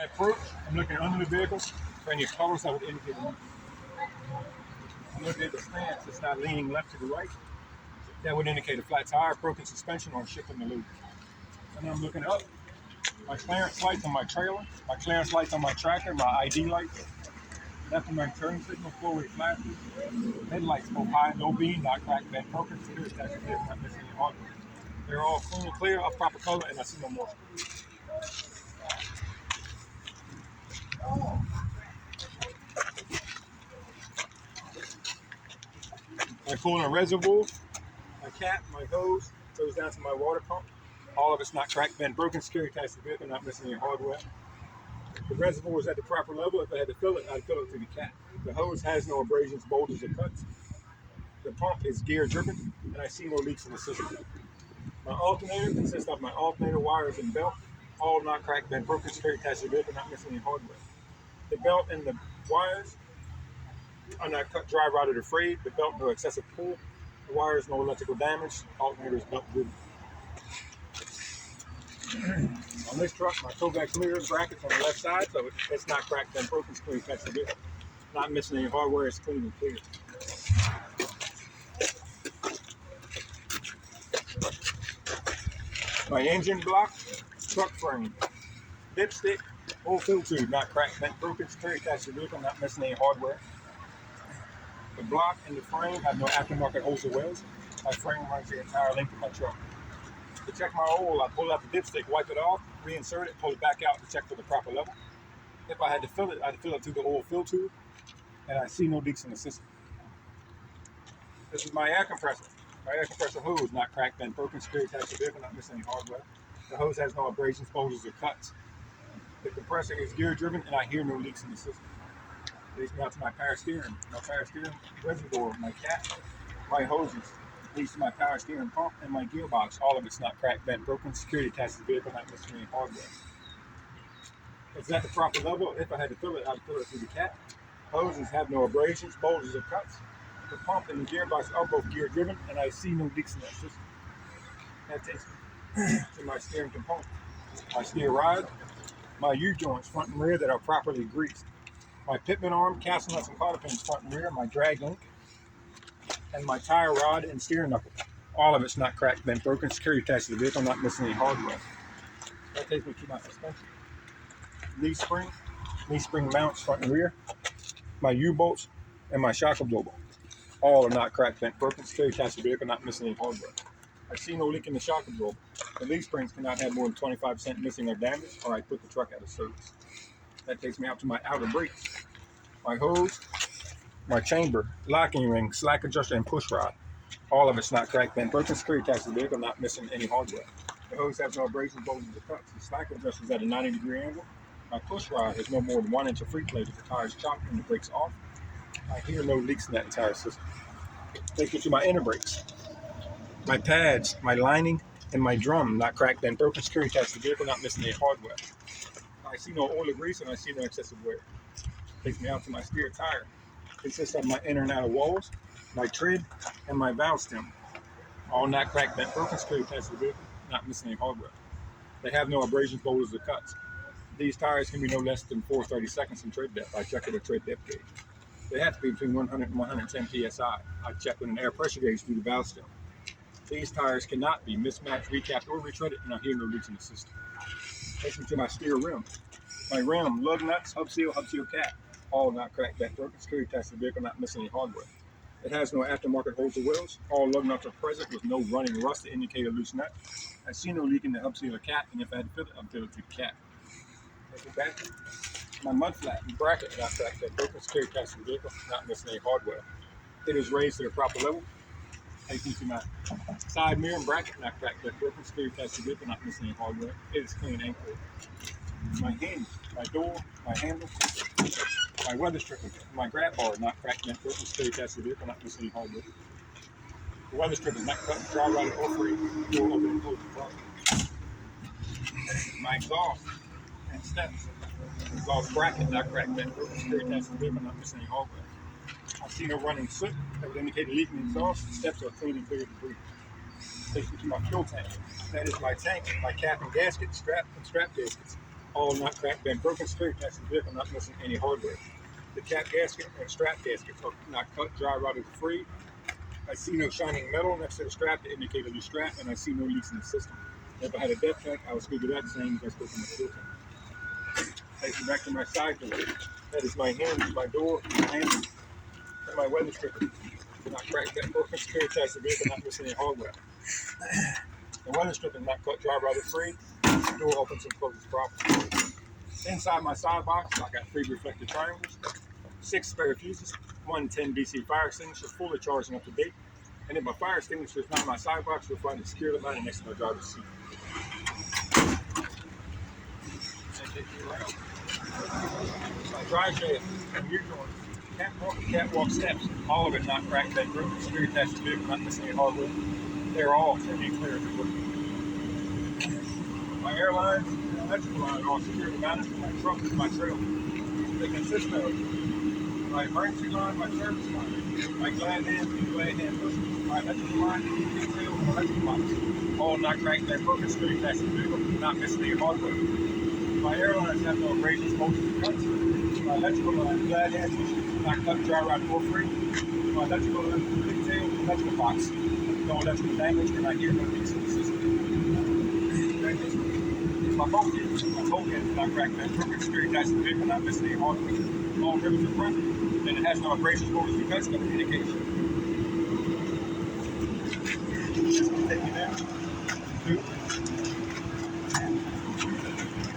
I approach, I'm looking under the vehicle for any colors that would indicate a leak. I'm looking at the stance, it's not leaning left to the right. That would indicate a flat tire, broken suspension, or a shift in the loop. And I'm looking up, my clearance lights on my trailer, my clearance lights on my tractor, my ID lights, left of my turn signal, four-way flashes, headlights both high, no beam, not cracked, bent, broken, secure attachment, not missing any hardware. They're all clean and clear, of proper color, and I see no more. My coolant reservoir, my cap, my hose, goes down to my water pump. All of it's not cracked, bent, broken, secure attached to the vehicle, not missing any hardware. The reservoir is at the proper level. If I had to fill it, I'd fill it through the cap. The hose has no abrasions, bulges, or cuts. The pump is gear driven, and I see no leaks in the system. My alternator consists of my alternator wires and belt, all not cracked, bent, broken, secure attached to the vehicle, not missing any hardware. The belt and the wires are not cut, dry, rotted, or frayed. The belt, no excessive pull. The wires, no electrical damage. Alternator is belt driven. On this truck, my Kovac mirror brackets on the left side, so it's not cracked, bent, broken, secure attached to the vehicle. Not missing any hardware, it's clean and clear. My engine block, truck frame, dipstick, oil fill tube, not cracked, bent, broken, secure attached to the vehicle, not missing any hardware. The block and the frame have no aftermarket holes or wells. My frame runs the entire length of my truck. To check my oil, I pull out the dipstick, wipe it off, reinsert it, pull it back out to check for the proper level. If I had to fill it, I'd fill it through the oil fill tube, and I see no leaks in the system. This is my air compressor. My air compressor hose, not cracked, bent, broken, secure attached to the vehicle, not missing any hardware. The hose has no abrasions, bulges, or cuts. The compressor is gear driven, and I hear no leaks in the system. Leads me out to my power steering. My power steering reservoir, my cap, my hoses. Leads to my power steering pump and my gearbox. All of it's not cracked, bent, broken, security attached to the vehicle, not missing any hardware. It's at the proper level. If I had to fill it, I'd fill it through the cap. Hoses have no abrasions, bulges, or cuts. The pump and the gearbox are both gear driven, and I see no leaks in that system. That takes me to my steering component. My steer rod, my U-joints, front and rear, that are properly greased. My pitman arm, castle nuts and cotter pins, front and rear, my drag link, and my tire rod and steering knuckle. All of it's not cracked, bent, broken, security attached to the vehicle, not missing any hardware. That takes me to my suspension. Knee spring mounts, front and rear, my U-bolts, and my shock absorber. All are not cracked, bent, broken, security attached to the vehicle, not missing any hardware. I see no leak in the shock absorber. The leaf springs cannot have more than 25% missing or damage, or I put the truck out of service. That takes me out to my outer brakes, my hose, my chamber, locking ring, slack adjuster, and push rod. All of it's not cracked, bent, broken, security attached to the vehicle, not missing any hardware. The hose has no abrasions, bulges, or cuts. The slack adjuster is at a 90-degree angle. My push rod has no more than 1 inch of free play if the tire is chopped and the brakes off. I hear no leaks in that entire system. Take me to my inner brakes, my pads, my lining, and my drum, not cracked, bent, broken, security attached to the vehicle, not missing any hardware. I see no oil or grease, and I see no excessive wear. Takes me out to my steer tire. It consists of my inner and outer walls, my tread, and my valve stem. All not cracked, bent, broken, security attached to the vehicle, not missing any hardware. They have no abrasions, bulges, or cuts. These tires can be no less than 4/32 in tread depth. I check with a tread depth gauge. They have to be between 100 and 110 psi. I check with an air pressure gauge through the valve stem. These tires cannot be mismatched, recapped, or retreaded, and I hear no leaks in the system. Takes me to my steer rim. My rim, lug nuts, hub seal cap. All not cracked, bent, broken, security attached to the vehicle, not missing any hardware. It has no aftermarket holes or wells. All lug nuts are present with no running rust to indicate a loose nut. I see no leak in the hub seal or cap, and if I had to fill it, I'd fill it through the cap. Take it back. My mud flat and bracket, not cracked, bent, broken, security attached to the vehicle, not missing any hardware. It is raised to the proper level. Take me to my side mirror and bracket, not cracked, bent, broken, security attached to the vehicle, not missing any hardware. It is clean and clear. My hinge, my door, my handle, my weather stripper, my grab bar, not cracked, bent, broken, security attached to the vehicle, not missing any hardware. The weather strip is not cut, dry, rotted, or free. Door open and close the front. My exhaust and steps. Exhaust bracket, not cracked, bent, broken, security attached to the vehicle, not missing any hardware. I see no running soot that would indicate a leak in the exhaust. The steps are clean and clear of debris. Takes me to my fuel tank. That is my tank, my cap and gasket, strap and strap gaskets. All not cracked, bent, broken, security attached to the vehicle, not missing any hardware. The cap gasket and strap gaskets are not cut, dry, rotted, or free. I see no shining metal next to the strap to indicate a new strap, and I see no leaks in the system. If I had a depth check, I would speak to that same as I spoke to my filter. Taking back to my side door. That is my hinge, my door, my handle, and my weather stripper. Not cracked, bent, broken, security attached to the vehicle, not missing any hardware. The weather strip is not cut, dry, rotted, free. The door opens and closes properly. Inside my side box, I got 3 reflective triangles, 6 spare fuses, 1 10 DC fire extinguisher, fully charged and up to date. And if my fire extinguisher is not in my side box, you'll find it securely mounted next to my driver's seat. My drive shaft, unusual catwalk steps, all of it not cracked, bent, broken, security attached to the vehicle, not missing any hardware. They're all turning clear of the work. My airlines and electrical line are all securely mounted. My truck is my trailer. They consist of my emergency line, my service line, my glad hand pusher, my electrical line, detail, and electrical box. All not cracked, bent, broken, security attached to the vehicle, not missing any hardware. My airlines have no abrasions, bolts, or cuts. My electrical line, glad hand pusher, not cut, dry rot, or free. My electrical line, detail, and electrical box. No electrical damage, and I hear no leaks in the system. My bolt head is not cracked, bent, broken, security attached to the vehicle, not missing any hardware. All ribbons are front, and it has no abrasions, bolts, or cuts, no indication. Take me down to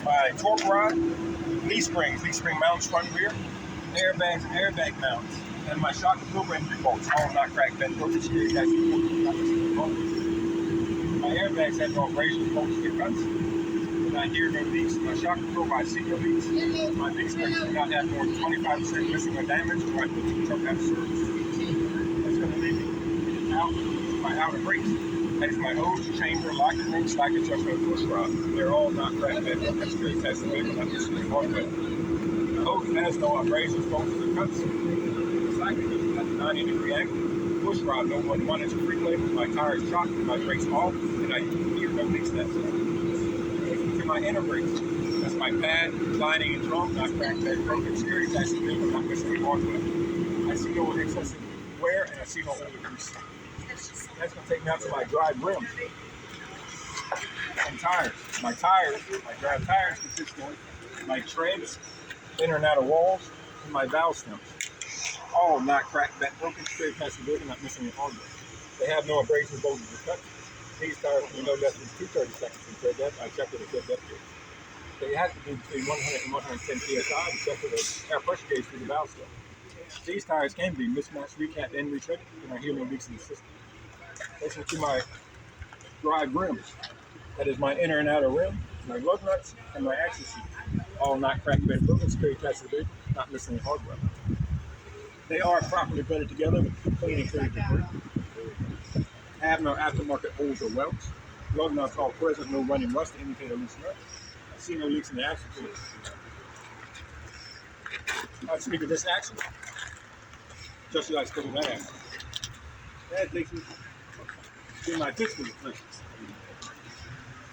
my torque rod, leaf spring mounts front and rear, airbags and airbag mounts, and my shock absorber entry bolts, all not cracked, bent, broken, security attached to the vehicle, not missing any hardware. My airbags have no abrasions, bolts, or cuts. I hear no leaks. My shock absorber, I see no leaks. My leak springs do not have more than 25% missing or damage, or I put the truck out of service. That's going to leave me out my outer brakes. That is my hose, chamber, locking ring, slack adjustment, push rod. They're all not cracked, bent, broken, security attached to the vehicle, not missing any hardware. The hose has no abrasions, bolts, or cuts. The slack adjustment at a 90-degree angle. Push rod, no more than 1 inch of free label. My tires chopped, my brakes off, and I hear no leaks in that system. My inner brakes. That's my pad, lining, and drum, not cracked, bent, broken, security attached to the vehicle, not missing any hardware. I see no excessive wear, and I see no overuse. That's going to take me out to my drive rims and tires. My drive tires consist of my treads, inner and outer walls, and my valve stems. All not cracked, bent, broken, security attached to the vehicle, not missing any hardware. They have no abrasions, bolts, or cuts. These tires will be no less than 230 seconds in tread depth. I checked with a tread depth gauge. They have to be between 100 and 110 psi to check with an air pressure gauge through the valve stem. These tires can be mismatched, recapped, and retreaded, and I hear no leaks in the system. Listen to my drive rims. That is my inner and outer rim, my lug nuts, and my axle seat. All not cracked, bent, broken, security attached to the vehicle, not missing any hardware. They are properly bedded together with clean and clear debris. Have no aftermarket holes or welts. Lug nuts all present, no running rust to indicate a loose nut. I see no leaks in the axle fluid. I speak of this axle, just as I spoke of that axle. That takes me to my fixed wheel plate.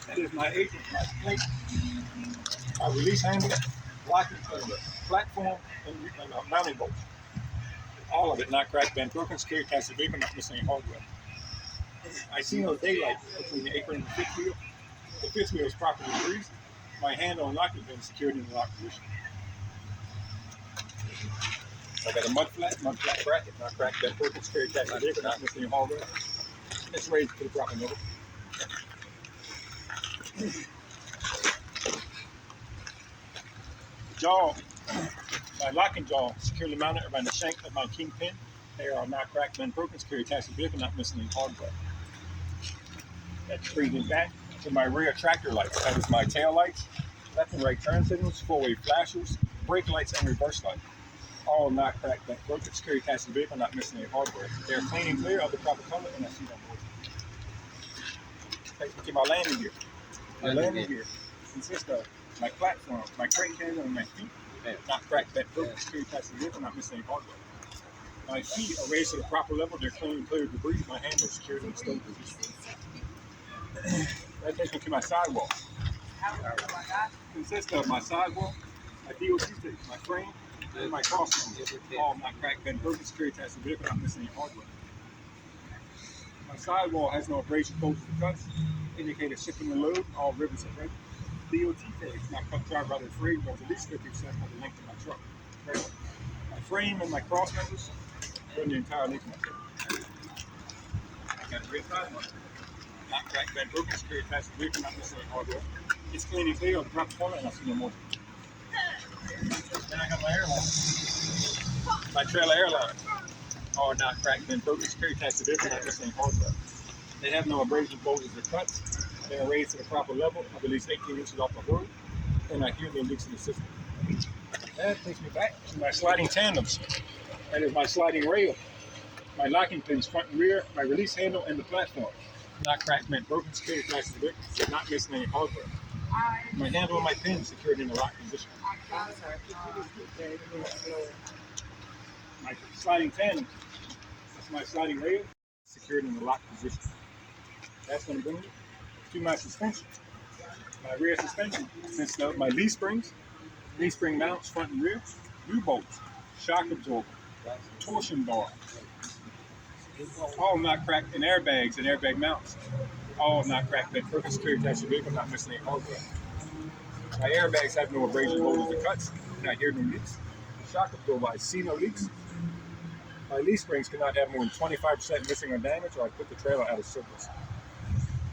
That is my apron, my plate, my release handle, locking platform, and mounting bolts. All of it not cracked, bent, broken, security attached to the vehicle, not missing any hardware. I see no daylight between the apron and the fifth wheel. The fifth wheel is properly greased. My handle and lock has been secured in the lock position. I got a mud flat bracket, not cracked, bent, broken, security attached to the vehicle, not missing any hardware. It's raised to the proper level. Jaw, my locking jaw securely mounted around the shank of my kingpin. They are not cracked, bent, broken, security attached to the vehicle, not missing any hardware. That's bringing back to my rear tractor lights. That is my tail lights, left and right turn signals, four-way flashers, brake lights, and reverse light. All not cracked, bent, broken, security attached to the vehicle, not missing any hardware. They are clean and clear of the proper color, and I see no more. Takes me to my landing gear. My landing gear consists of my platform, my crane cable, and my feet. Not cracked, bent, broken, security attached to the vehicle, not missing any hardware. My feet are raised to the proper level. They're clean and clear of debris. My handle is secured in the stone position. That takes me to my sidewall. Consists of my sidewall, my DOT tape, my frame, and my crossings. All not cracked, bent, broken, security attached to the vehicle, not missing any hardware. My sidewall has no abrasion, bulges, or cuts. Indicator shipping the load, all ribbons are red. DOT tape, not cut drive out of the frame, runs at least 50% of the length of my truck. My frame and my cross members run the entire length of my truck. I got a rear side marker. Not cracked, bent, broken, security attached to the vehicle, not missing any hardware. It's clean and clear, I'll drop the corner and I'll see no more. Then I got my airline. My trailer airline. All not cracked, bent, broken, security attached to the vehicle, not missing any hardware. They have no abrasions, bulges, or cuts. They are raised to the proper level of at least 18 inches off the road, and I hear no leaks in the system. That takes me back to my sliding tandems. That is my sliding rail, my locking pins front and rear, my release handle, and the platform. Not cracked, bent, broken, security attached to the vehicle, so not missing any hardware. My handle and my pin secured in the lock position. My sliding tandem, that's my sliding rail, secured in the lock position. That's going to bring me to my suspension. My rear suspension consists of my leaf springs, leaf spring mounts front and rear, U-bolts, shock absorber, torsion bar, all not cracked, and airbags and airbag mounts. All not cracked, bent, broken, security attached to the vehicle, not missing any hardware. My airbags have no abrasions, bulges, or cuts, and I hear no leaks. The shock absorber, I see no leaks. My leaf springs cannot have more than 25% missing or damage, or I put the trailer out of service.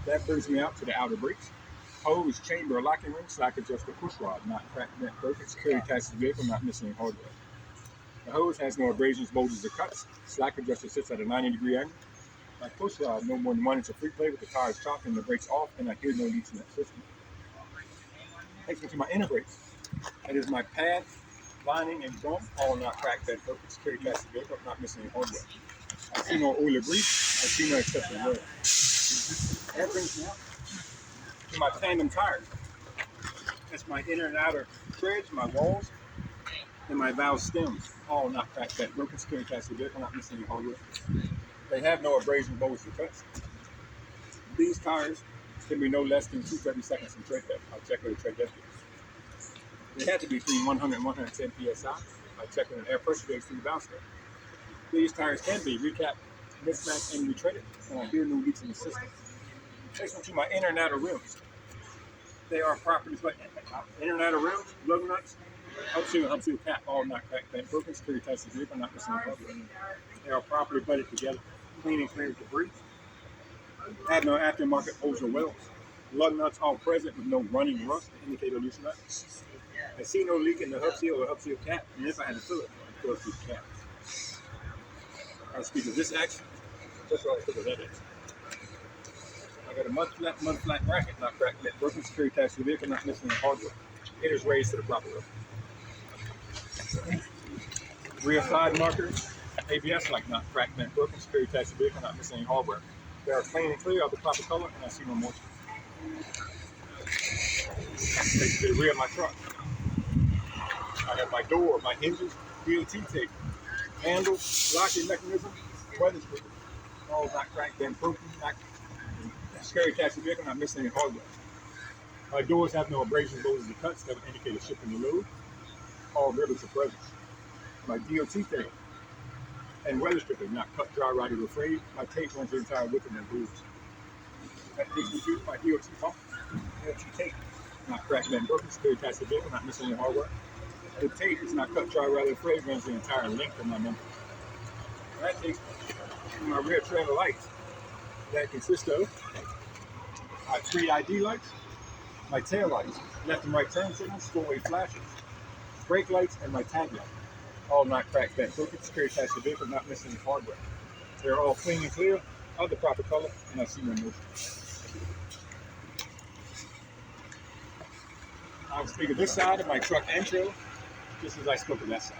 That brings me out to the outer brakes. Hose, chamber, locking ring, slack adjuster, push rod, not cracked, bent, broken, security attached to the vehicle, not missing any hardware. The hose has no abrasions, bulges, or cuts. Slack adjuster sits at a 90-degree angle. My push rod, no more than 1 inch of free play with the tires chopped and the brakes off, and I hear no leaks in that system. Takes me to my inner brakes. That is my pad, lining, and drum, all not cracked, bent, broken, security attached to the vehicle, not missing any hardware. I see no oil or grease. I see no excessive wear. That brings me out to my tandem tires. That's my inner and outer treads, my walls, and my valve stems, all not cracked, bent, broken, security attached to the vehicle, not missing any hardware. They have no abrasion, bulges, or cuts. These tires can be no less than 230 seconds in tread depth. I'll check with the tread depth. They have to be between 100 and 110 psi. I check with an air pressure gauge through the valve stem. These tires can be recapped, mismatched, and retreaded, and I hear no leaks in the system. Takes me to my inner and outer rims. They are properties like inner and outer rims, lug nuts, hub seal cap, all not cracked, bent, broken, security attached to the vehicle, not missing any hardware. They are properly butted together, clean and clear of debris. Have no aftermarket holes or welds. Lug nuts all present with no running rust to indicate a loose nut. I see no leak in the hub seal or hub seal cap, and if I had to fill it, I'd fill it through the cap. I'll speak of this action, just like I took of that action. I got a mud flat bracket, not cracked, bent, broken, security attached to the vehicle, not missing any hardware. It is raised to the proper level. Rear side markers, ABS like not cracked, bent, broken, security attached to the vehicle, not missing any hardware. They are clean and clear of the proper color, and I see no moisture. Take to the rear of my truck. I have my door, my hinges, DOT tape, handle, locking mechanism, weather strippers, all not cracked, bent, broken, not security attached to the vehicle, not missing any hardware. My doors have no abrasions, bulges, or cuts that would indicate a shipping the load. All ribbons are present. My DOT tape and weather stripping, not cut, dry, rotted, or frayed. My tape runs the entire width of my grooves. That takes me to my DOT pump. DOT tape, not cracked, bent, broken, security attached to the vehicle, not missing any hardware. The tape is not cut, dry, rotted, or frayed, runs the entire length of my member. That takes me to my rear trailer lights. That consists of my 3 ID lights, my tail lights, left and right turn signals, 4-way flashers, brake lights, and my tag light. All not cracked, bent, broken, security attached to the vehicle, not missing any hardware. They're all clean and clear, of the proper color, and I see no motion. I'll speak of this side of my truck and trailer, just as I spoke of that side.